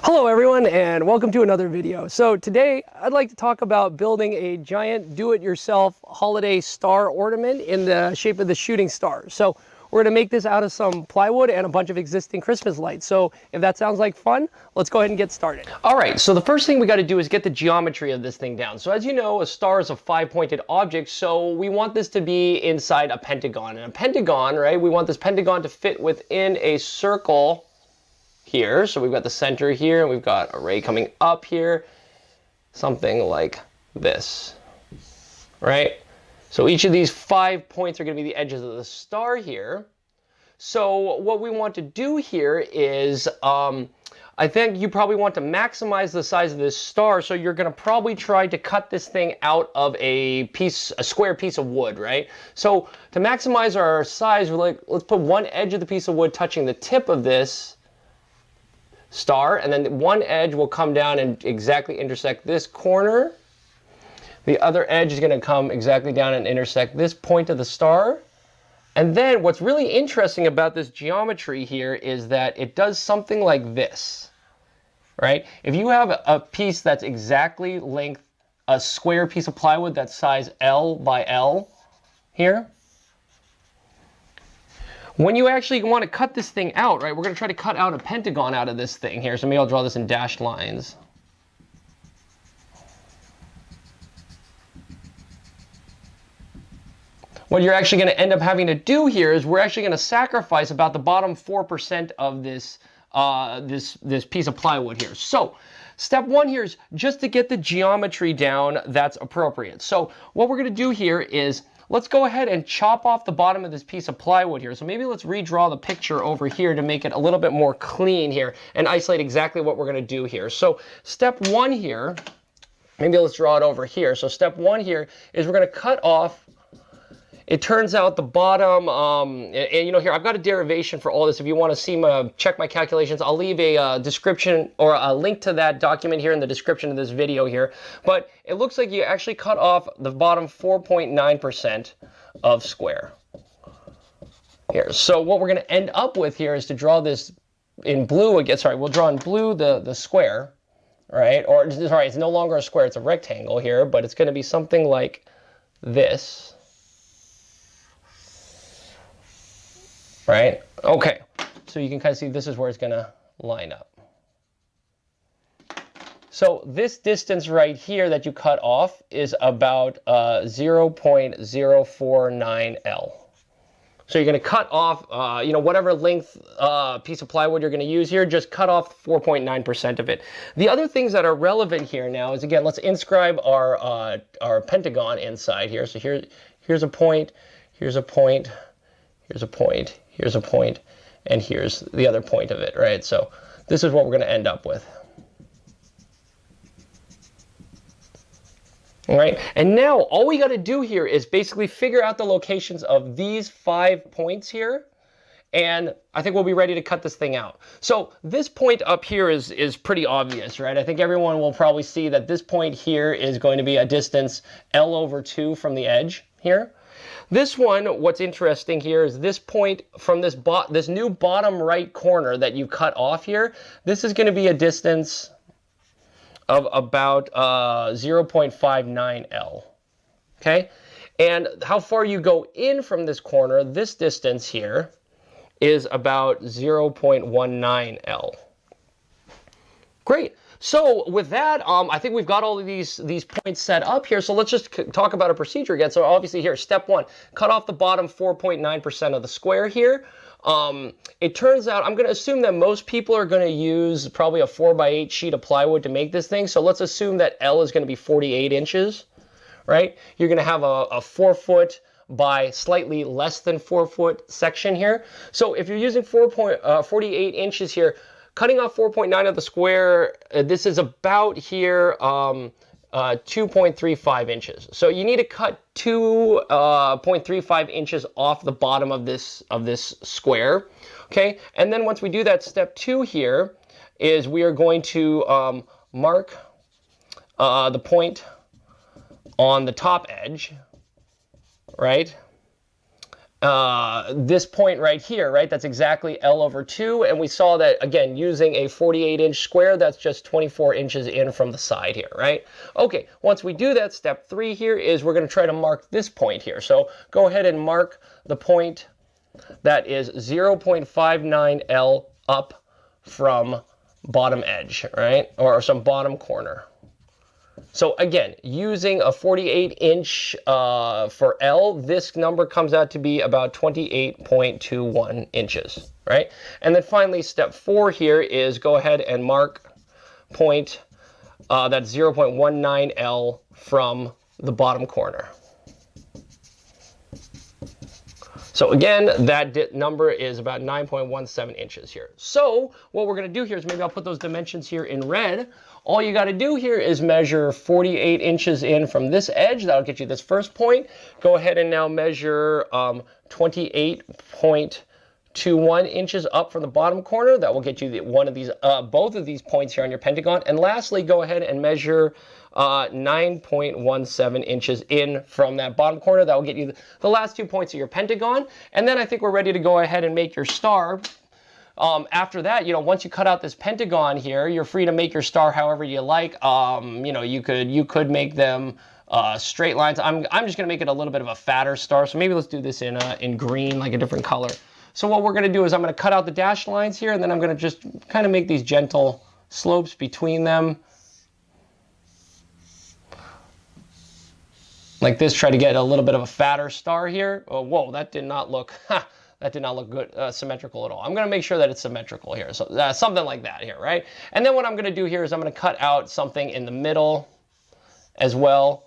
Hello everyone and welcome to another video. So today I'd like to talk about building a giant do-it-yourself holiday star ornament in the shape of the shooting star. So we're going to make this out of some plywood and a bunch of existing Christmas lights. So if that sounds like fun, let's go ahead and get started. All right, so the first thing we got to do is get the geometry of this thing down. So as you know, a star is a five-pointed object, so we want this to be inside a pentagon. And a pentagon, right, we want this pentagon to fit within a circle here. So we've got the center here, and we've got a ray coming up here, something like this, right? So each of these 5 points are going to be the edges of the star here. So what we want to do here is, I think you probably want to maximize the size of this star, so you're going to probably try to cut this thing out of a square piece of wood, right? So to maximize our size, we're like, let's put one edge of the piece of wood touching the tip of this star, and then one edge will come down and exactly intersect this corner. The other edge is going to come exactly down and intersect this point of the star. And then what's really interesting about this geometry here is that it does something like this, right? If you have a piece that's exactly length, a square piece of plywood that's size L by L here, when you actually want to cut this thing out, right, we're going to try to cut out a pentagon out of this thing here. So maybe I'll draw this in dashed lines. What you're actually going to end up having to do here is we're actually going to sacrifice about the bottom 4% of this, this piece of plywood here. So step one here is just to get the geometry down that's appropriate. So what we're going to do here is let's go ahead and chop off the bottom of this piece of plywood here. So maybe let's redraw the picture over here to make it a little bit more clean here and isolate exactly what we're going to do here. So step one here, maybe let's draw it over here. So step one here is we're going to cut off, it turns out the bottom, and you know, here I've got a derivation for all this. If you want to see check my calculations, I'll leave a description or a link to that document here in the description of this video here. But it looks like you actually cut off the bottom 4.9% of square here. So what we're going to end up with here is to draw this in blue again. Sorry, we'll draw in blue the square, right? Or sorry, it's no longer a square, it's a rectangle here, but it's going to be something like this. Right? Okay, so you can kind of see this is where it's going to line up. So this distance right here that you cut off is about 0.049 L. So you're going to cut off, you know, whatever length piece of plywood you're going to use here, just cut off 4.9% of it. The other things that are relevant here now is, again, let's inscribe our pentagon inside here. So here's a point, here's a point, here's a point, here's a point, and here's the other point of it, right? So this is what we're going to end up with. All right, and now all we got to do here is basically figure out the locations of these 5 points here, and I think we'll be ready to cut this thing out. So this point up here is pretty obvious, right? I think everyone will probably see that this point here is going to be a distance L/2 from the edge here. This one, what's interesting here is this point from this new bottom right corner that you cut off here. This is going to be a distance of about 0.59 L. Okay, and how far you go in from this corner, this distance here is about 0.19 L. Great. So with that, I think we've got all of these points set up here. So let's just talk about a procedure again. So obviously here, step one, cut off the bottom 4.9% of the square here. It turns out, I'm going to assume that most people are going to use probably a 4x8 sheet of plywood to make this thing. So let's assume that L is going to be 48 inches, right? You're going to have a 4 foot by slightly less than 4 foot section here. So if you're using 48 inches here, cutting off 4.9 of the square, this is about here 2.35 inches. So you need to cut 2.35 inches off the bottom of this square. Okay, and then once we do that, step two here is we are going to mark the point on the top edge, right? this point right here, right? That's exactly L over 2. And we saw that, again, using a 48-inch square, that's just 24 inches in from the side here, right? Okay, once we do that, step 3 here is we're going to try to mark this point here. So go ahead and mark the point that is 0.59 L up from bottom edge, right? Or some bottom corner. So again, using a 48-inch for L, this number comes out to be about 28.21 inches, right? And then finally, step 4 here is go ahead and mark point that's 0.19 L from the bottom corner. So again, that number is about 9.17 inches here. So what we're going to do here is maybe I'll put those dimensions here in red. All you got to do here is measure 48 inches in from this edge. That'll get you this first point. Go ahead and now measure 28.21 inches up from the bottom corner. That will get you both of these points here on your pentagon. And lastly, go ahead and measure 9.17 inches in from that bottom corner. That will get you the last 2 points of your pentagon. And then I think we're ready to go ahead and make your star. After that, once you cut out this pentagon here, you're free to make your star however you like. You could make them straight lines. I'm just going to make it a little bit of a fatter star. So maybe let's do this in green, like a different color. So what we're going to do is I'm going to cut out the dashed lines here, and then I'm going to just kind of make these gentle slopes between them. Like this, try to get a little bit of a fatter star here. Oh, whoa, that did not look, that did not look good, symmetrical at all. I'm going to make sure that it's symmetrical here. So something like that here, right? And then what I'm going to do here is I'm going to cut out something in the middle as well.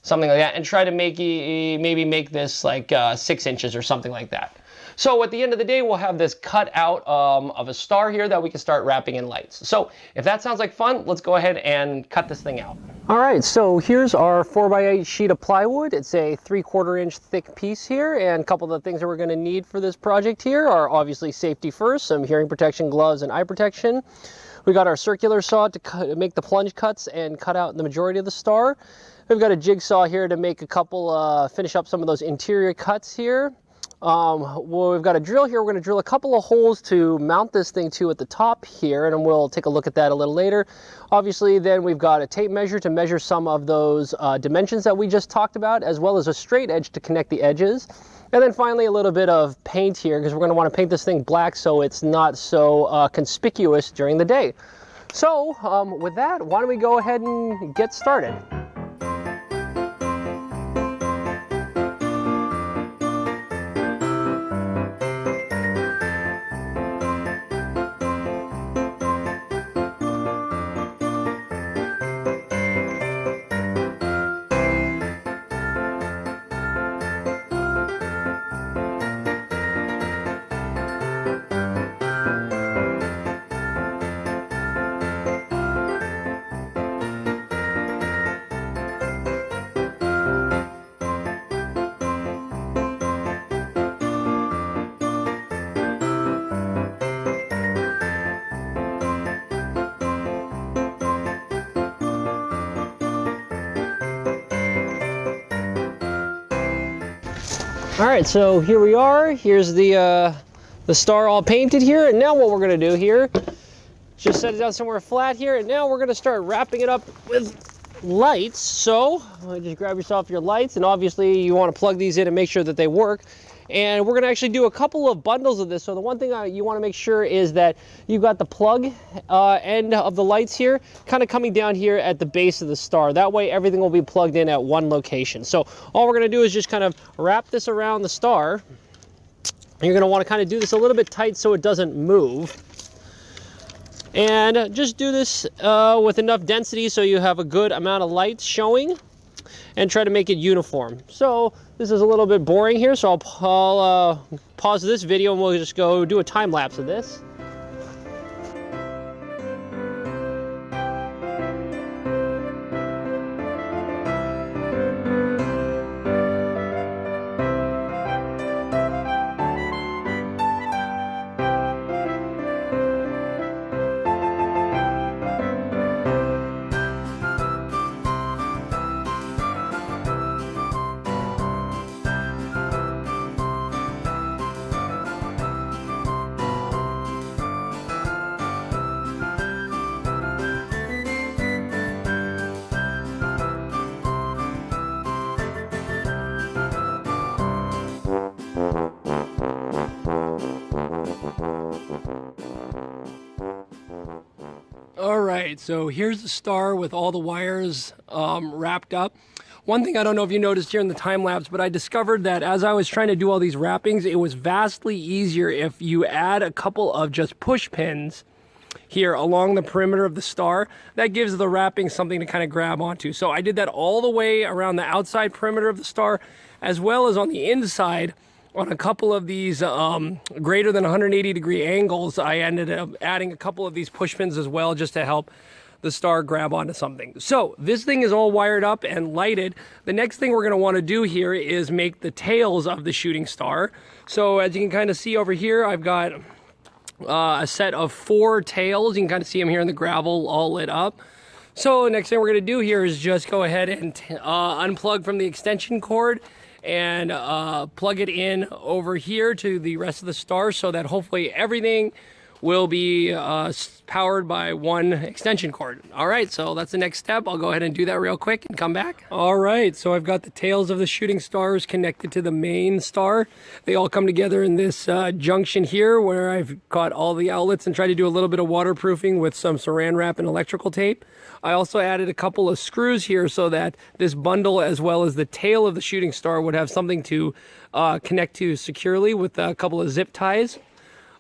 Something like that, and try to maybe make this like 6 inches or something like that. So at the end of the day, we'll have this cut out of a star here that we can start wrapping in lights. So if that sounds like fun, let's go ahead and cut this thing out. All right, so here's our 4x8 sheet of plywood. It's a 3/4 inch thick piece here, and a couple of the things that we're going to need for this project here are obviously safety first, some hearing protection gloves and eye protection. We got our circular saw to make the plunge cuts and cut out the majority of the star. We've got a jigsaw here to make a couple, finish up some of those interior cuts here. We've got a drill here. We're going to drill a couple of holes to mount this thing to at the top here, and we'll take a look at that a little later. Obviously, then we've got a tape measure to measure some of those dimensions that we just talked about, as well as a straight edge to connect the edges. And then finally, a little bit of paint here, because we're going to want to paint this thing black so it's not so conspicuous during the day. So with that, why don't we go ahead and get started. All right, so here we are. Here's the star all painted here. And now what we're gonna do here, just set it down somewhere flat here. And now we're gonna start wrapping it up with lights. So just grab yourself your lights, and obviously you wanna plug these in and make sure that they work. And we're gonna actually do a couple of bundles of this. So the one thing you wanna make sure is that you've got the plug end of the lights here, kind of coming down here at the base of the star. That way everything will be plugged in at one location. So all we're gonna do is just kind of wrap this around the star. You're gonna wanna kind of do this a little bit tight so it doesn't move. And just do this with enough density so you have a good amount of lights showing, and try to make it uniform. So this is a little bit boring here, so I'll pause this video and we'll just go do a time lapse of this. right, so here's the star with all the wires wrapped up. One thing I don't know if you noticed here in the time lapse, but I discovered that as I was trying to do all these wrappings, it was vastly easier if you add a couple of just push pins here along the perimeter of the star. That gives the wrapping something to kind of grab onto. So I did that all the way around the outside perimeter of the star, as well as on the inside on a couple of these greater than 180 degree angles. I ended up adding a couple of these push pins as well, just to help the star grab onto something. So this thing is all wired up and lighted. The next thing we're going to want to do here is make the tails of the shooting star. So as you can kind of see over here, I've got a set of 4 tails. You can kind of see them here in the gravel all lit up. So next thing we're going to do here is just go ahead and unplug from the extension cord and plug it in over here to the rest of the star, so that hopefully everything will be powered by one extension cord. All right, so that's the next step. I'll go ahead and do that real quick and come back. All right, so I've got the tails of the shooting stars connected to the main star. They all come together in this junction here, where I've got all the outlets and tried to do a little bit of waterproofing with some saran wrap and electrical tape. I also added a couple of screws here so that this bundle, as well as the tail of the shooting star, would have something to connect to securely with a couple of zip ties.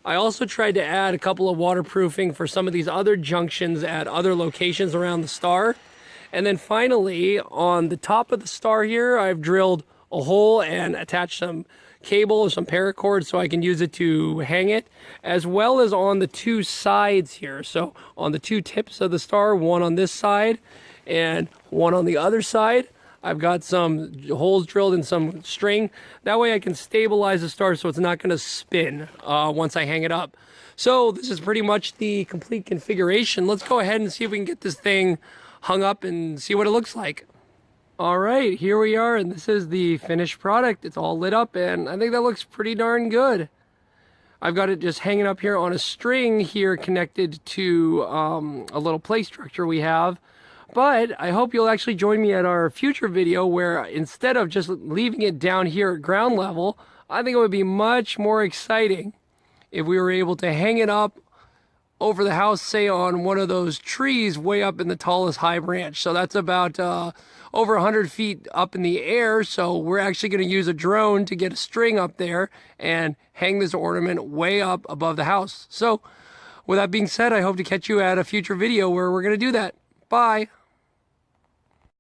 I also tried to add a couple of waterproofing for some of these other junctions at other locations around the star. And then finally, on the top of the star here, I've drilled a hole and attached some cable or some paracord so I can use it to hang it, as well as on the 2 sides here. So on the 2 tips of the star, one on this side and one on the other side, I've got some holes drilled in some string. That way I can stabilize the star so it's not going to spin once I hang it up. So this is pretty much the complete configuration. Let's go ahead and see if we can get this thing hung up and see what it looks like. All right, here we are, and this is the finished product. It's all lit up, and I think that looks pretty darn good. I've got it just hanging up here on a string here, connected to a little play structure we have. But I hope you'll actually join me at our future video, where instead of just leaving it down here at ground level, I think it would be much more exciting if we were able to hang it up over the house, say on one of those trees way up in the tallest high branch. So that's about over 100 feet up in the air. So we're actually going to use a drone to get a string up there and hang this ornament way up above the house. So with that being said, I hope to catch you at a future video where we're going to do that. Bye.